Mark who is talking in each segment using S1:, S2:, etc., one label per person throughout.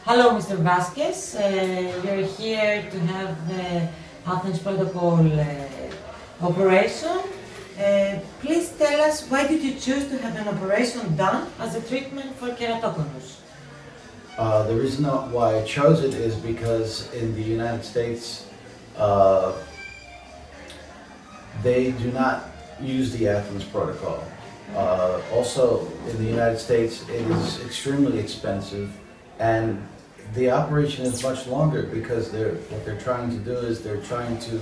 S1: Hello, Mr. Vasquez. You're here to have the Athens Protocol operation. Please tell us, why did you choose to have an operation done as a treatment for keratoconus?
S2: The reason why I chose it is because in the United States, they do not use the Athens Protocol. Also, in the United States, it is extremely expensive, and the operation is much longer because what they're trying to do is they're trying to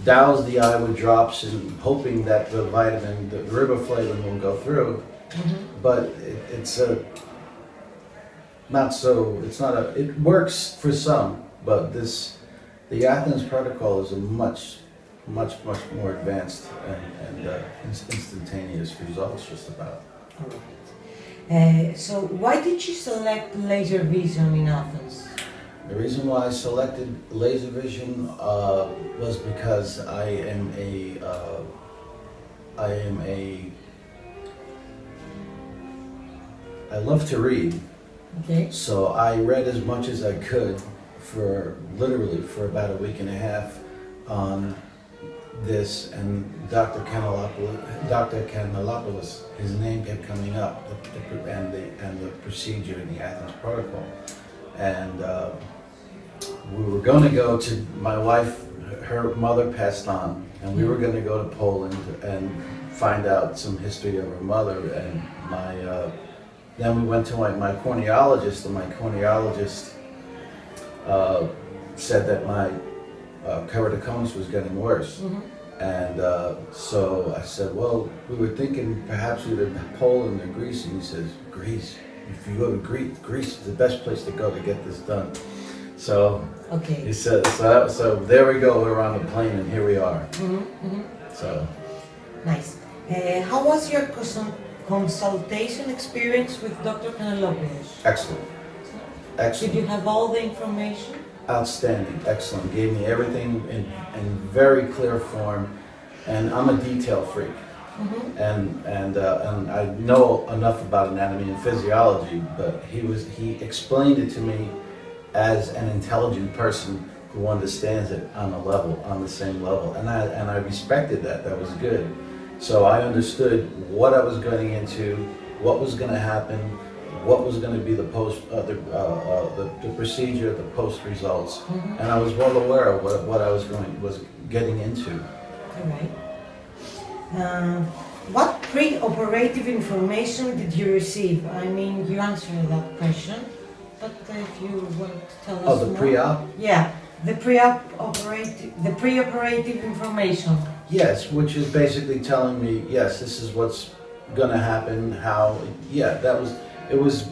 S2: douse the eye with drops and hoping that the vitamin, the riboflavin, will go through. But it works for some, but the Athens Protocol is a much more advanced and instantaneous results, just about.
S1: All right. So why did you select LaserVision in Athens?
S2: The reason why I selected LaserVision was because I love to read. Okay. So I read as much as I could literally for about a week and a half on this, and Dr. Canelopoulos, his name kept coming up, and the procedure in the Athens Protocol, and we were going to go to, my wife, her mother passed on, and we were going to go to Poland and find out some history of her mother, and then we went to my corneologist, and my corneologist said that my keratoconus was getting worse. And so I said, well, we were thinking perhaps either Poland or Greece, and he says, Greece? If you go to Greece is the best place to go to get this done. So he said, so there we go, we're on the plane and here we are. So
S1: nice. How was your consultation experience with Dr. Canelopoulos?
S2: Excellent. Excellent.
S1: Did you have all the information?
S2: Outstanding, excellent. Gave me everything in very clear form, and I'm a detail freak, and I know enough about anatomy and physiology, but he explained it to me as an intelligent person who understands it on the same level, and I respected that. That was good. So I understood what I was getting into, what was going to happen, what was going to be the the procedure, the post results, and I was well aware of what I was getting into.
S1: All right. What pre-operative information did you receive? I mean, you answered that question, but if you want to tell us
S2: the
S1: more.
S2: pre-op?
S1: Yeah, the pre-operative information.
S2: Yes, which is basically telling me, yes, this is what's going to happen. How? Yeah, it was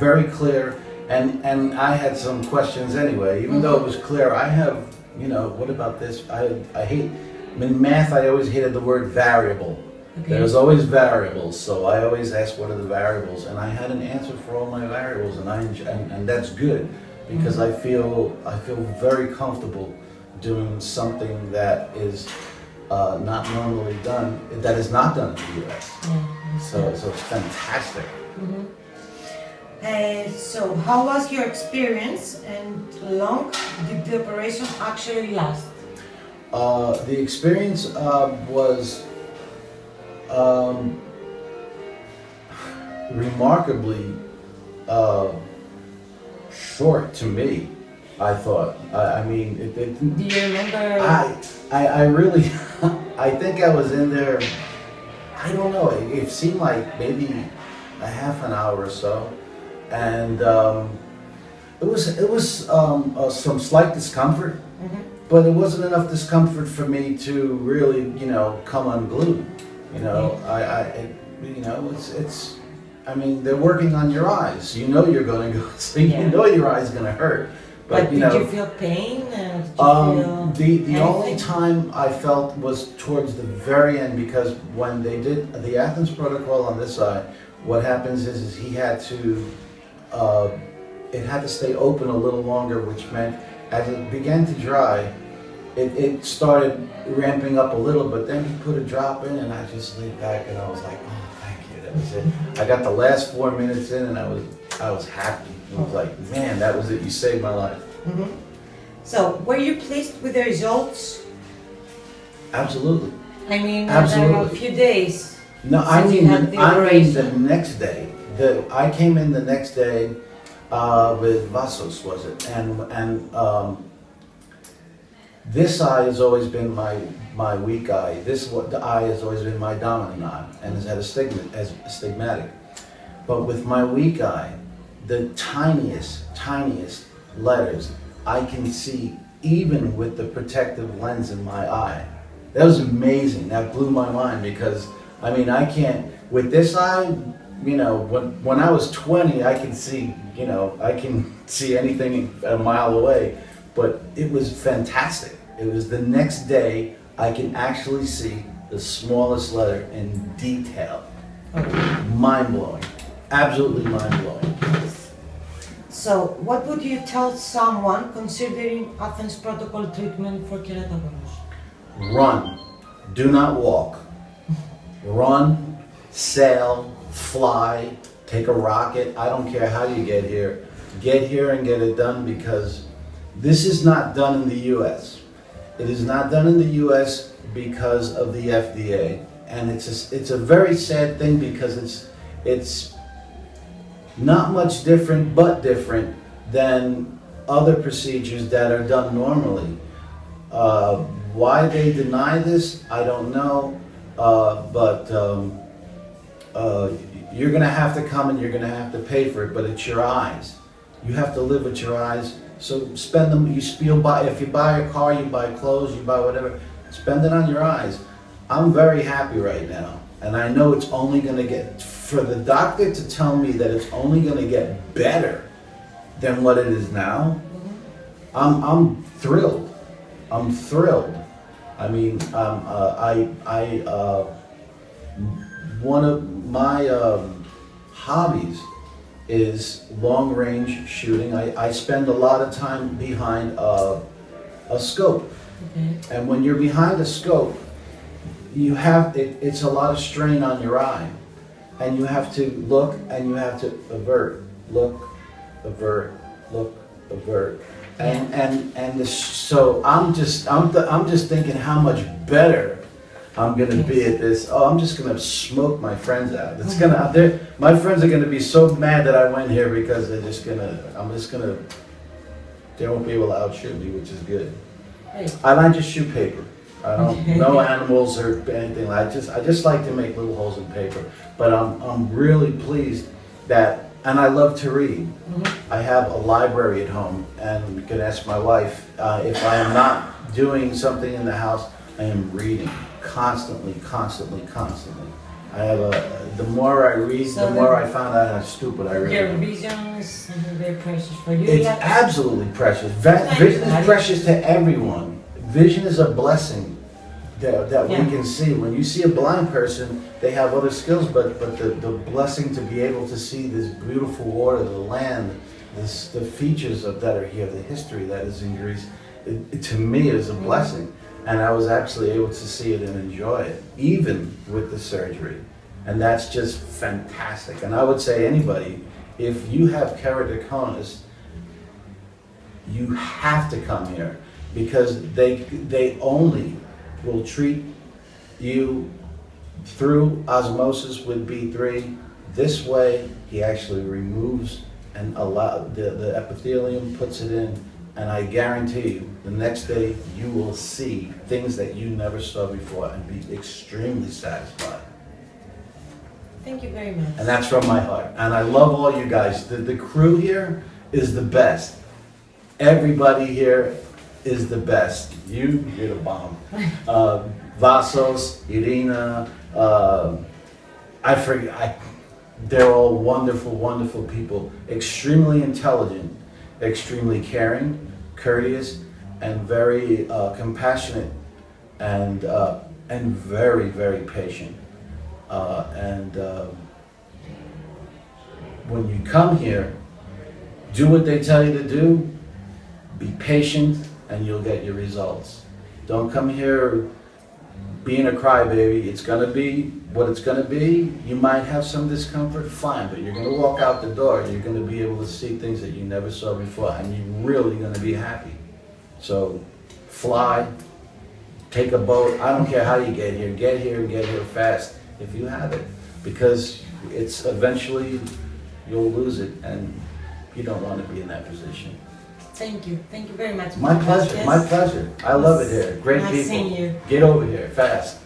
S2: very clear, and I had some questions anyway, even though it was clear. I have, what about this? I hate, in math I always hated the word variable. There's always variables, so I always ask what are the variables, and I had an answer for all my variables, and that's good, because I feel very comfortable doing something that is not normally done, that is not done in the U.S. So it's fantastic.
S1: So how was your experience, and long did the operation actually last?
S2: The experience was remarkably short to me, I thought. I mean,
S1: do you remember?
S2: I really, I think I was in there, I don't know, it seemed like maybe a half an hour or so, and it was some slight discomfort, but it wasn't enough discomfort for me to really, come unglued. I mean, they're working on your eyes. You know you're going to go, so you know your eye's going to hurt.
S1: But did you feel pain?
S2: The only time I felt was towards the very end, because when they did the Athens Protocol on this eye, what happens is he had to, it had to stay open a little longer, which meant as it began to dry, it started ramping up a little, but then he put a drop in and I just laid back and I was like, oh, thank you, that was it. I got the last 4 minutes in and I was I was happy. It was like, man, that was it. You saved my life.
S1: Mm-hmm. So, were you pleased with the results?
S2: Absolutely.
S1: I mean,
S2: Absolutely.
S1: a few days.
S2: No, I mean the next day. I came in the next day with Vasos, was it? And this eye has always been my weak eye. The eye has always been my dominant eye, and has had a stigmatic. But with my weak eye, the tiniest letters I can see, even with the protective lens in my eye. That was amazing. That blew my mind, because I mean, I can't, with this eye, you know, when I was 20, I can see, you know, I can see anything a mile away, but it was fantastic. It was the next day, I can actually see the smallest letter in detail. Mind-blowing. Absolutely mind-blowing.
S1: So, what would you tell someone considering Athens Protocol treatment for keratoconus?
S2: Run. Do not walk. Run, sail, fly, take a rocket. I don't care how you get here. Get here and get it done, because this is not done in the U.S. It is not done in the U.S. because of the FDA. And it's a very sad thing, because it's not much different, but different than other procedures that are done normally. Why they deny this, I don't know, but you're going to have to come and you're going to have to pay for it, but it's your eyes. You have to live with your eyes, so spend them. If you buy a car, you buy clothes, you buy whatever, spend it on your eyes. I'm very happy right now, and I know it's only going to get, for the doctor to tell me that it's only going to get better than what it is now, I'm thrilled. I'm thrilled. I mean, one of my hobbies is long-range shooting. I spend a lot of time behind a scope, and when you're behind a scope, you have it's a lot of strain on your eye, and you have to look and you have to avert, look, avert, look, avert. So I'm just thinking how much better I'm gonna be at this. Oh, I'm just gonna smoke my friends out. It's gonna, my friends are gonna be so mad that I went here, because they're just gonna, they won't be able to outshoot me, which is good. I like to shoot paper. I don't, no animals or anything. I just like to make little holes in paper. But I'm really pleased that. And I love to read. I have a library at home, and you can ask my wife, if I am not doing something in the house, I am reading constantly. I have the more I read, so the more I found out how stupid I really am.
S1: Your vision is very precious for you.
S2: It's absolutely precious. Vision is precious to everyone. Vision is a blessing that we can see. When you see a blind person, they have other skills, but the blessing to be able to see this beautiful water, the land, the features that are here, the history that is in Greece, to me is a blessing. And I was actually able to see it and enjoy it, even with the surgery. And that's just fantastic. And I would say anybody, if you have keratoconus, you have to come here, because they only will treat you through osmosis with B3. This way, he actually removes and allow the epithelium, puts it in, and I guarantee you, the next day you will see things that you never saw before and be extremely satisfied.
S1: Thank you very much.
S2: And that's from my heart. And I love all you guys. The crew here is the best. Everybody here is the best. You're the bomb. Vasos, Irina, I forget. They're all wonderful people. Extremely intelligent, extremely caring, courteous, and very compassionate, and very patient. When you come here, do what they tell you to do. Be patient, and you'll get your results. Don't come here being a crybaby, it's gonna be what it's gonna be. You might have some discomfort, fine, but you're gonna walk out the door, you're gonna be able to see things that you never saw before, and you're really gonna be happy. So, fly, take a boat, I don't care how you get here fast if you have it. Because it's eventually, you'll lose it, and you don't want to be in that position.
S1: Thank you very much.
S2: My pleasure, my pleasure. I love it here, great
S1: Nice
S2: people.
S1: seeing you.
S2: Get over here, fast.